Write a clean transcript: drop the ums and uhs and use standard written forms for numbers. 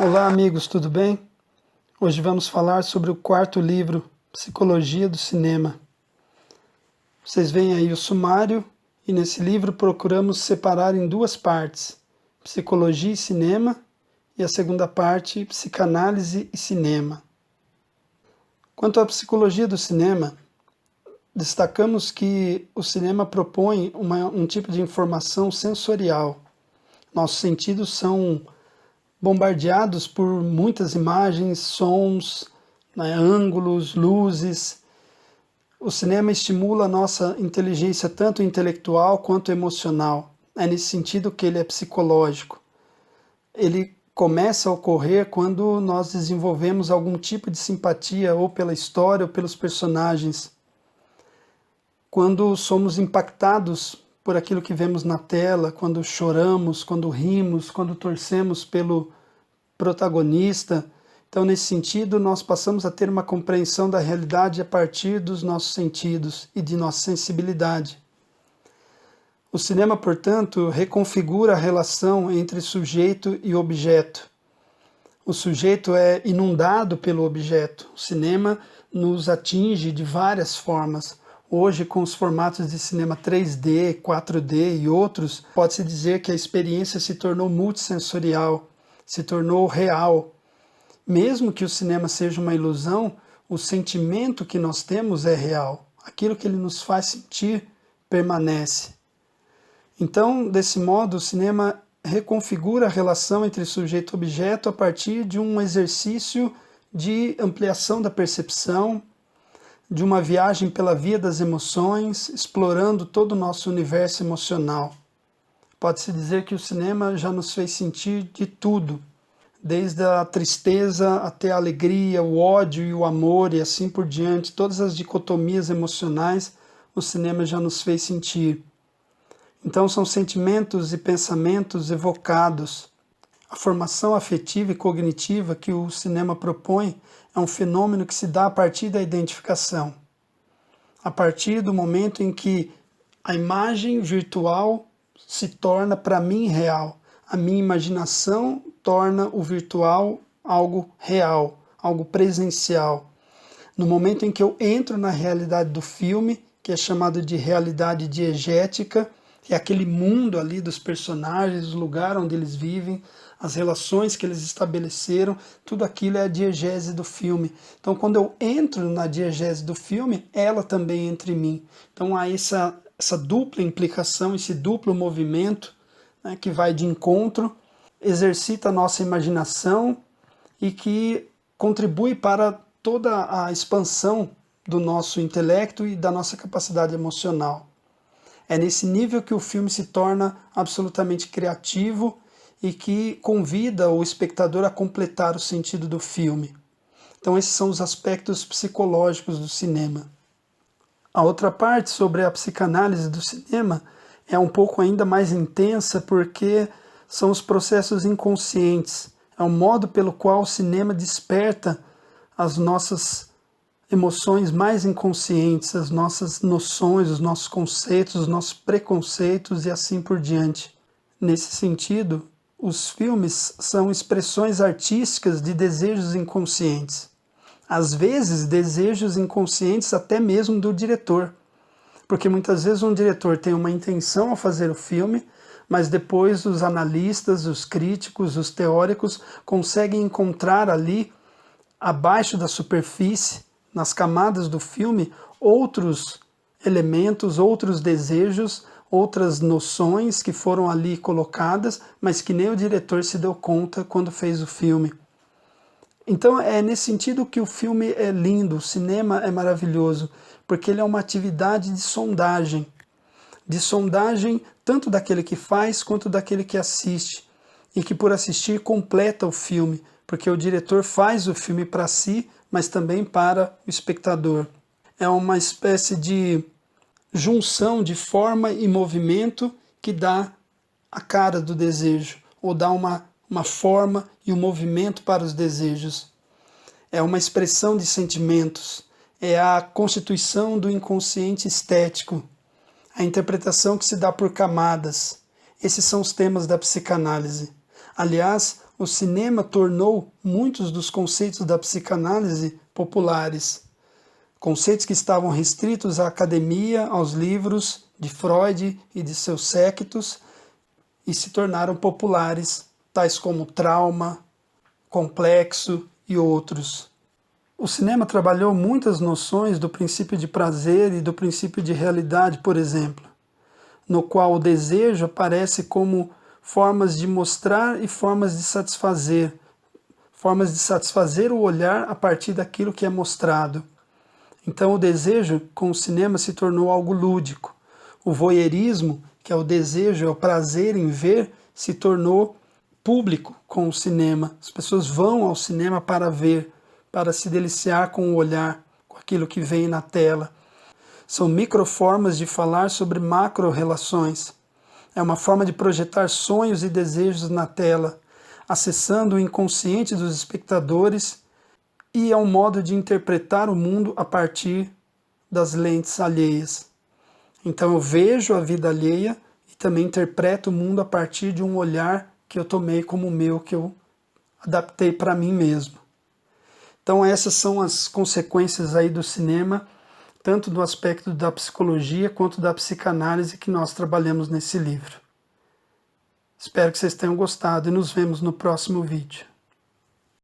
Olá, amigos, tudo bem? Hoje vamos falar sobre o quarto livro, Psicologia do Cinema. Vocês veem aí o sumário, e nesse livro procuramos separar em duas partes, Psicologia e Cinema, e a segunda parte, Psicanálise e Cinema. Quanto à psicologia do cinema, destacamos que o cinema propõe um tipo de informação sensorial. Nossos sentidos são bombardeados por muitas imagens, sons, ângulos, luzes. O cinema estimula a nossa inteligência tanto intelectual quanto emocional. É nesse sentido que ele é psicológico. Ele começa a ocorrer quando nós desenvolvemos algum tipo de simpatia ou pela história ou pelos personagens. Quando somos impactados por aquilo que vemos na tela, quando choramos, quando rimos, quando torcemos pelo protagonista. Então, nesse sentido, nós passamos a ter uma compreensão da realidade a partir dos nossos sentidos e de nossa sensibilidade. O cinema, portanto, reconfigura a relação entre sujeito e objeto. O sujeito é inundado pelo objeto. O cinema nos atinge de várias formas. Hoje, com os formatos de cinema 3D, 4D e outros, pode-se dizer que a experiência se tornou multissensorial, se tornou real. Mesmo que o cinema seja uma ilusão, o sentimento que nós temos é real. Aquilo que ele nos faz sentir permanece. Então, desse modo, o cinema reconfigura a relação entre sujeito e objeto a partir de um exercício de ampliação da percepção, de uma viagem pela via das emoções, explorando todo o nosso universo emocional. Pode-se dizer que o cinema já nos fez sentir de tudo, desde a tristeza até a alegria, o ódio e o amor e assim por diante, todas as dicotomias emocionais, o cinema já nos fez sentir. Então são sentimentos e pensamentos evocados. A formação afetiva e cognitiva que o cinema propõe é um fenômeno que se dá a partir da identificação. A partir do momento em que a imagem virtual se torna para mim real. A minha imaginação torna o virtual algo real, algo presencial. No momento em que eu entro na realidade do filme, que é chamado de realidade diegética, que é aquele mundo ali dos personagens, o lugar onde eles vivem, as relações que eles estabeleceram, tudo aquilo é a diegese do filme. Então, quando eu entro na diegese do filme, ela também entra em mim. Então, há essa dupla implicação, esse duplo movimento, né, que vai de encontro, exercita a nossa imaginação e que contribui para toda a expansão do nosso intelecto e da nossa capacidade emocional. É nesse nível que o filme se torna absolutamente criativo e que convida o espectador a completar o sentido do filme. Então esses são os aspectos psicológicos do cinema. A outra parte sobre a psicanálise do cinema é um pouco ainda mais intensa porque são os processos inconscientes. É o modo pelo qual o cinema desperta as nossas emoções mais inconscientes, as nossas noções, os nossos conceitos, os nossos preconceitos e assim por diante. Nesse sentido, os filmes são expressões artísticas de desejos inconscientes. Às vezes, desejos inconscientes até mesmo do diretor. Porque muitas vezes um diretor tem uma intenção ao fazer o filme, mas depois os analistas, os críticos, os teóricos conseguem encontrar ali, abaixo da superfície, nas camadas do filme, outros elementos, outros desejos, outras noções que foram ali colocadas, mas que nem o diretor se deu conta quando fez o filme. Então é nesse sentido que o filme é lindo, o cinema é maravilhoso, porque ele é uma atividade de sondagem tanto daquele que faz quanto daquele que assiste, e que por assistir completa o filme, porque o diretor faz o filme para si, mas também para o espectador. É uma espécie de junção de forma e movimento que dá a cara do desejo, ou dá uma forma e um movimento para os desejos. É uma expressão de sentimentos, é a constituição do inconsciente estético, a interpretação que se dá por camadas. Esses são os temas da psicanálise. Aliás, o cinema tornou muitos dos conceitos da psicanálise populares. Conceitos que estavam restritos à academia, aos livros de Freud e de seus séquitos, e se tornaram populares, tais como trauma, complexo e outros. O cinema trabalhou muitas noções do princípio de prazer e do princípio de realidade, por exemplo, no qual o desejo aparece como formas de mostrar e formas de satisfazer o olhar a partir daquilo que é mostrado. Então o desejo com o cinema se tornou algo lúdico. O voyeurismo, que é o desejo, é o prazer em ver, se tornou público com o cinema. As pessoas vão ao cinema para ver, para se deliciar com o olhar, com aquilo que vem na tela. São microformas de falar sobre macro-relações. É uma forma de projetar sonhos e desejos na tela, acessando o inconsciente dos espectadores, e é um modo de interpretar o mundo a partir das lentes alheias. Então eu vejo a vida alheia e também interpreto o mundo a partir de um olhar que eu tomei como meu, que eu adaptei para mim mesmo. Então essas são as consequências aí do cinema, tanto do aspecto da psicologia quanto da psicanálise que nós trabalhamos nesse livro. Espero que vocês tenham gostado e nos vemos no próximo vídeo.